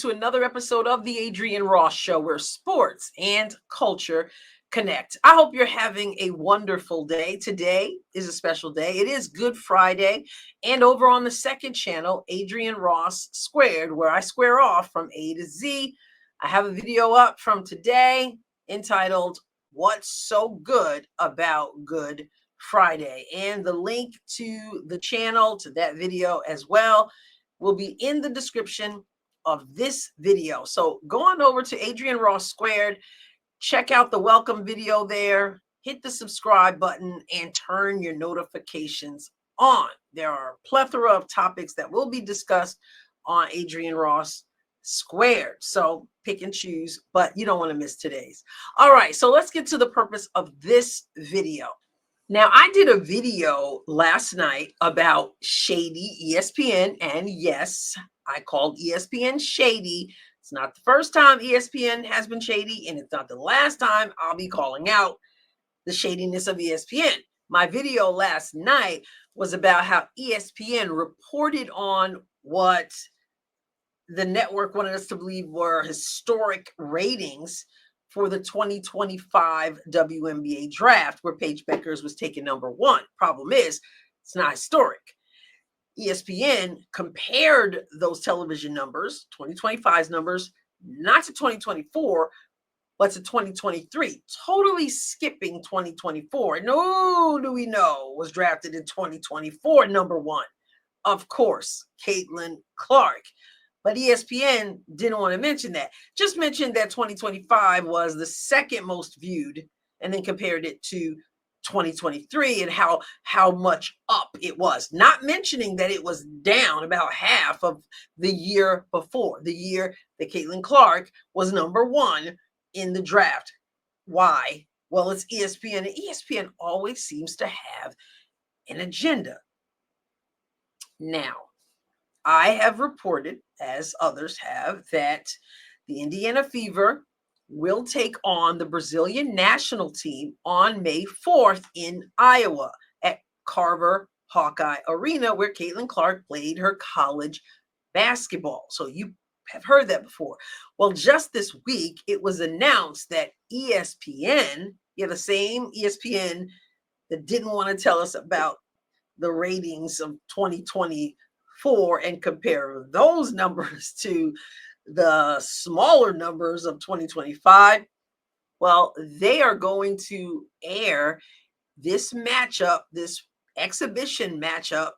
to another episode of the Adrienne Ross Show, where sports and culture connect. I hope you're having a wonderful day. Today is a special day. It is Good Friday. And over on the second channel, Adrienne Ross Squared, where I square off from A to Z, I have a video up from today entitled, What's So Good About Good Friday? And the link to the channel, to that video as well, will be in the description of this video. So go on over to Adrienne Ross Squared, check out the welcome video there, hit the subscribe button, and turn your notifications on. There are a plethora of topics that will be discussed on Adrienne Ross Squared. So pick and choose, but you don't want to miss today's. All right, so let's get to the purpose of this video. Now, I did a video last night about shady ESPN, and yes, I called ESPN shady. It's not the first time ESPN has been shady, and it's not the last time I'll be calling out the shadiness of ESPN. My video last night was about how ESPN reported on what the network wanted us to believe were historic ratings for the 2025 WNBA draft, where Paige Bueckers was taken #1. Problem is, it's not historic. ESPN compared those television numbers, 2025's numbers, not to 2024, but to 2023, totally skipping 2024. And who do we know was drafted in 2024 #1? Of course, Caitlin Clark. But ESPN didn't want to mention that. Just mentioned that 2025 was the second most viewed, and then compared it to 2023 and how much up it was. Not mentioning that it was down about half of the year before, the year that Caitlin Clark was #1 in the draft. Why? Well, it's ESPN, and ESPN always seems to have an agenda. Now, I have reported, as others have, that the Indiana Fever will take on the Brazilian national team on May 4th in Iowa at Carver-Hawkeye Arena, where Caitlin Clark played her college basketball. So you have heard that before. Well, just this week, it was announced that ESPN, the same ESPN that didn't want to tell us about the ratings of 2024 and compare those numbers to the smaller numbers of 2025, well, they are going to air this matchup, this exhibition matchup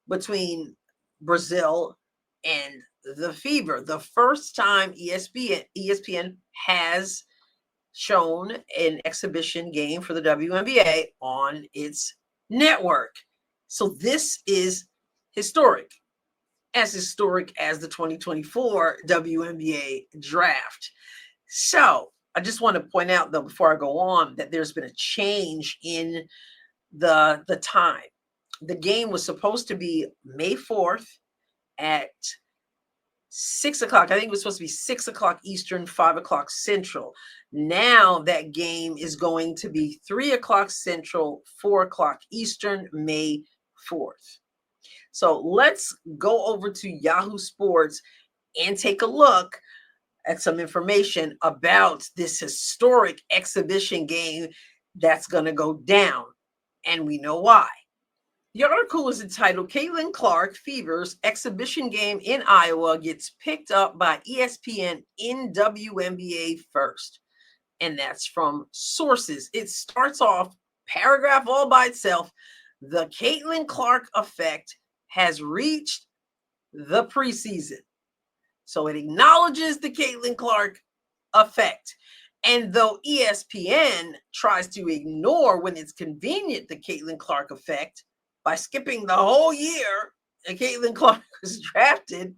between Brazil and the Fever. The first time ESPN has shown an exhibition game for the WNBA on its network. So this is historic as the 2024 WNBA draft. So I just want to point out, though, before I go on, that there's been a change in the time. The game was supposed to be May 4th at 6 o'clock. I think it was supposed to be 6 o'clock Eastern, 5 o'clock Central. Now that game is going to be 3 o'clock Central, 4 o'clock Eastern, May 4th. So let's go over to Yahoo Sports and take a look at some information about this historic exhibition game that's going to go down. And we know why. The article is entitled, Caitlin Clark Fever's Exhibition Game in Iowa Gets Picked Up by ESPN in WNBA First. And that's from sources. It starts off, paragraph all by itself, the Caitlin Clark effect has reached the preseason. So it acknowledges the Caitlin Clark effect. And though ESPN tries to ignore when it's convenient the Caitlin Clark effect by skipping the whole year that Caitlin Clark was drafted,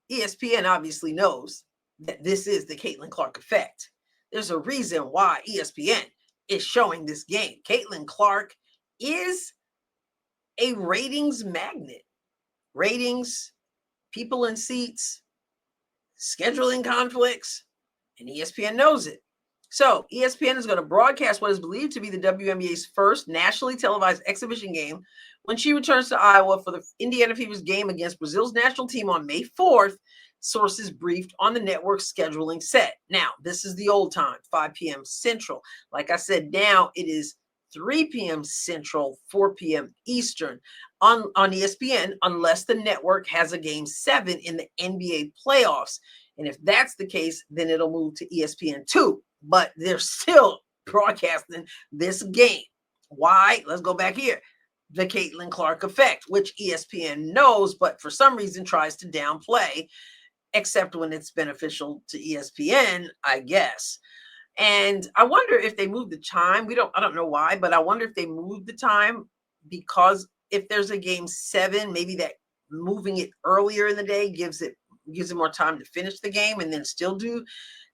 ESPN obviously knows that this is the Caitlin Clark effect. There's a reason why ESPN is showing this game. Caitlin Clark is a ratings magnet. Ratings, people in seats, scheduling conflicts, and ESPN knows it. So ESPN is going to broadcast what is believed to be the WNBA's first nationally televised exhibition game when she returns to Iowa for the Indiana Fever's game against Brazil's national team on May 4th, sources briefed on the network's scheduling set. Now, this is the old time, 5 p.m. Central. Like I said, now it is 3 p.m. Central, 4 p.m. Eastern on ESPN, unless the network has a game 7 in the NBA playoffs. And if that's the case, then it'll move to ESPN2. But they're still broadcasting this game. Why? Let's go back here. The Caitlin Clark effect, which ESPN knows, but for some reason tries to downplay, except when it's beneficial to ESPN, I guess. And I wonder if they moved the time. I don't know why, but I wonder if they moved the time because if there's a game 7, maybe that moving it earlier in the day gives it more time to finish the game and then still do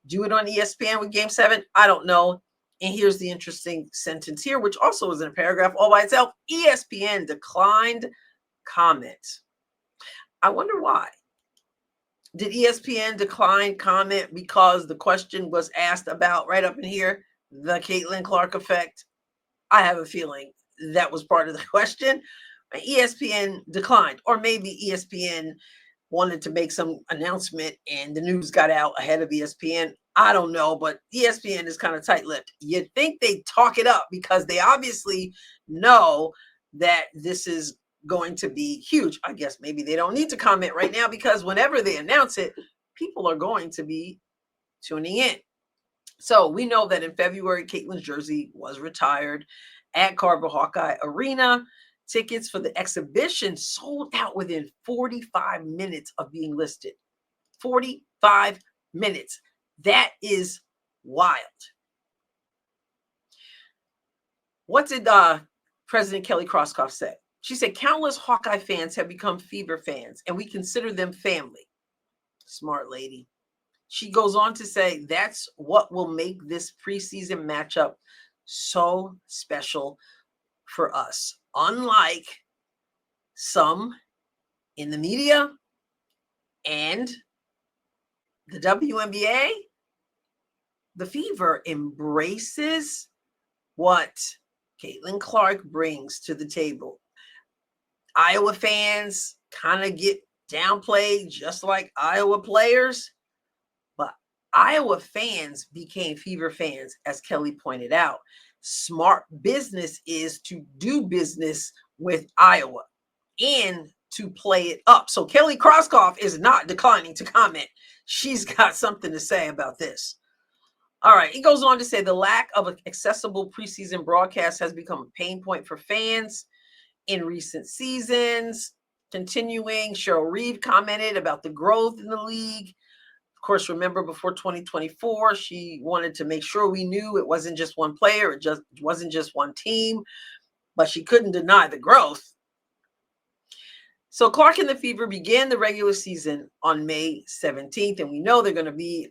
it on ESPN with game 7. I don't know. And here's the interesting sentence here, which also is in a paragraph all by itself. ESPN declined comment. I wonder why. Did ESPN decline comment because the question was asked about right up in here, the Caitlin Clark effect? I have a feeling that was part of the question. ESPN declined, or maybe ESPN wanted to make some announcement and the news got out ahead of ESPN. I don't know, but ESPN is kind of tight-lipped. You'd think they talk it up because they obviously know that this is going to be huge. I guess maybe they don't need to comment right now because whenever they announce it, people are going to be tuning in. So we know that in February, Caitlin's jersey was retired at Carver-Hawkeye Arena. Tickets for the exhibition sold out within 45 minutes of being listed. 45 minutes. That is wild. What did President Kelly Krauskopf say? She said, countless Hawkeye fans have become Fever fans, and we consider them family. Smart lady. She goes on to say, that's what will make this preseason matchup so special for us. Unlike some in the media and the WNBA, the Fever embraces what Caitlin Clark brings to the table. Iowa fans kind of get downplayed just like Iowa players, but Iowa fans became Fever fans, as Kelly pointed out. Smart business is to do business with Iowa and to play it up. So Kelly Krauskopf is not declining to comment. She's got something to say about this. All right, he goes on to say the lack of an accessible preseason broadcast has become a pain point for fans in recent seasons. Continuing, Cheryl Reeve commented about the growth in the league. Of course, remember before 2024, she wanted to make sure we knew it wasn't just one player, it wasn't just one team, but she couldn't deny the growth. So Clark and the Fever began the regular season on May 17th, and we know they're going to be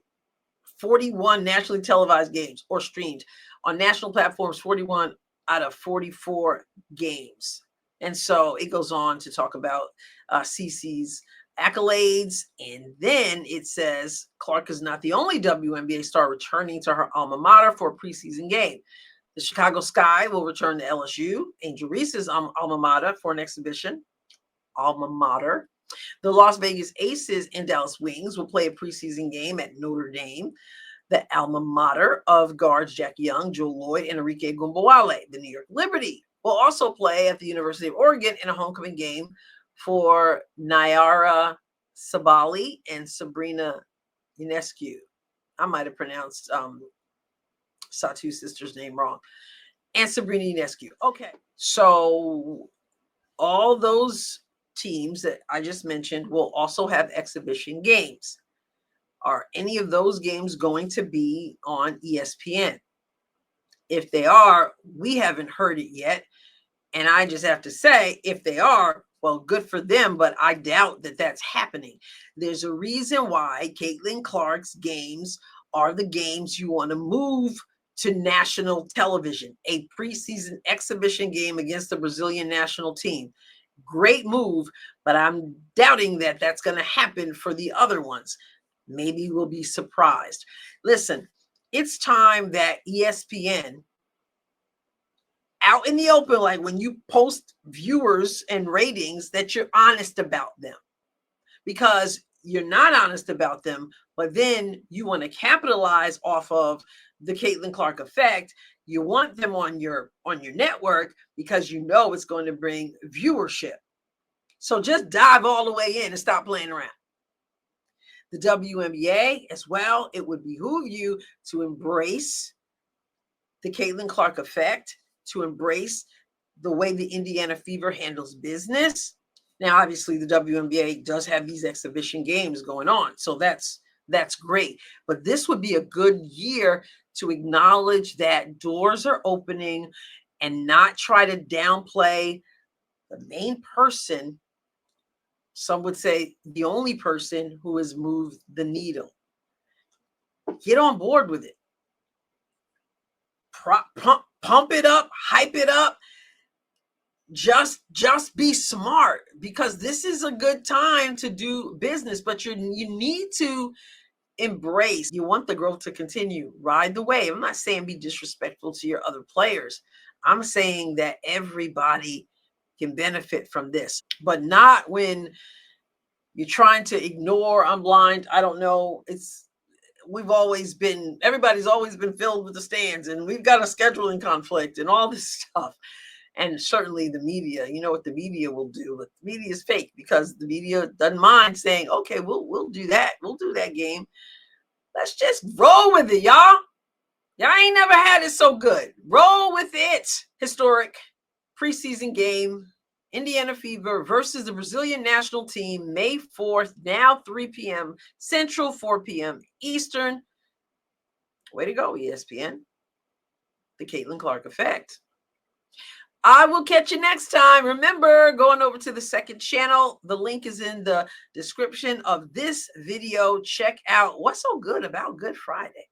41 nationally televised games or streamed on national platforms, 41 out of 44 games. And so it goes on to talk about CC's accolades. And then it says Clark is not the only WNBA star returning to her alma mater for a preseason game. The Chicago Sky will return to LSU, Angel Reese's alma mater, for an exhibition. Alma mater. The Las Vegas Aces and Dallas Wings will play a preseason game at Notre Dame, the alma mater of guards Jack Young, Joel Lloyd, and Enrique Gumbawale. The New York Liberty will also play at the University of Oregon in a homecoming game for Nyara Sabali and Sabrina Ionescu. I might have pronounced Satu's sister's name wrong. And Sabrina Ionescu. Okay, so all those teams that I just mentioned will also have exhibition games. Are any of those games going to be on ESPN? If they are, we haven't heard it yet. And I just have to say, if they are, well, good for them, but I doubt that that's happening. There's a reason why Caitlin Clark's games are the games you want to move to national television. A preseason exhibition game against the Brazilian national team. Great move, but I'm doubting that that's going to happen for the other ones. Maybe we'll be surprised. Listen, it's time that ESPN out in the open, like when you post viewers and ratings, that you're honest about them, because you're not honest about them, but then you want to capitalize off of the Caitlin Clark effect. You want them on your network because you know it's going to bring viewership. So just dive all the way in and stop playing around. The WNBA as well, it would behoove you to embrace the Caitlin Clark effect, to embrace the way the Indiana Fever handles business. Now, obviously, the WNBA does have these exhibition games going on, so that's great. But this would be a good year to acknowledge that doors are opening and not try to downplay the main person. Some would say the only person who has moved the needle. Get on board with it. Pump it up, hype it up. Just be smart, because this is a good time to do business, but you need to embrace. You want the growth to continue. Ride the wave. I'm not saying be disrespectful to your other players. I'm saying that everybody can benefit from this, but not when you're trying to ignore. I'm blind. I don't know. Everybody's always been filled with the stands, and we've got a scheduling conflict and all this stuff. And certainly the media, you know what the media will do. But the media is fake, because the media doesn't mind saying, okay, we'll do that. We'll do that game. Let's just roll with it, y'all. Y'all ain't never had it so good. Roll with it. Historic preseason game. Indiana Fever versus the Brazilian national team, May 4th, now 3 p.m. Central, 4 p.m. Eastern. Way to go, ESPN. The Caitlin Clark effect. I will catch you next time. Remember, going over to the second channel. The link is in the description of this video. Check out what's so good about Good Friday.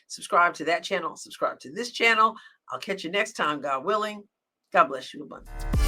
Subscribe to that channel. Subscribe to this channel. I'll catch you next time, God willing. God bless you abundantly.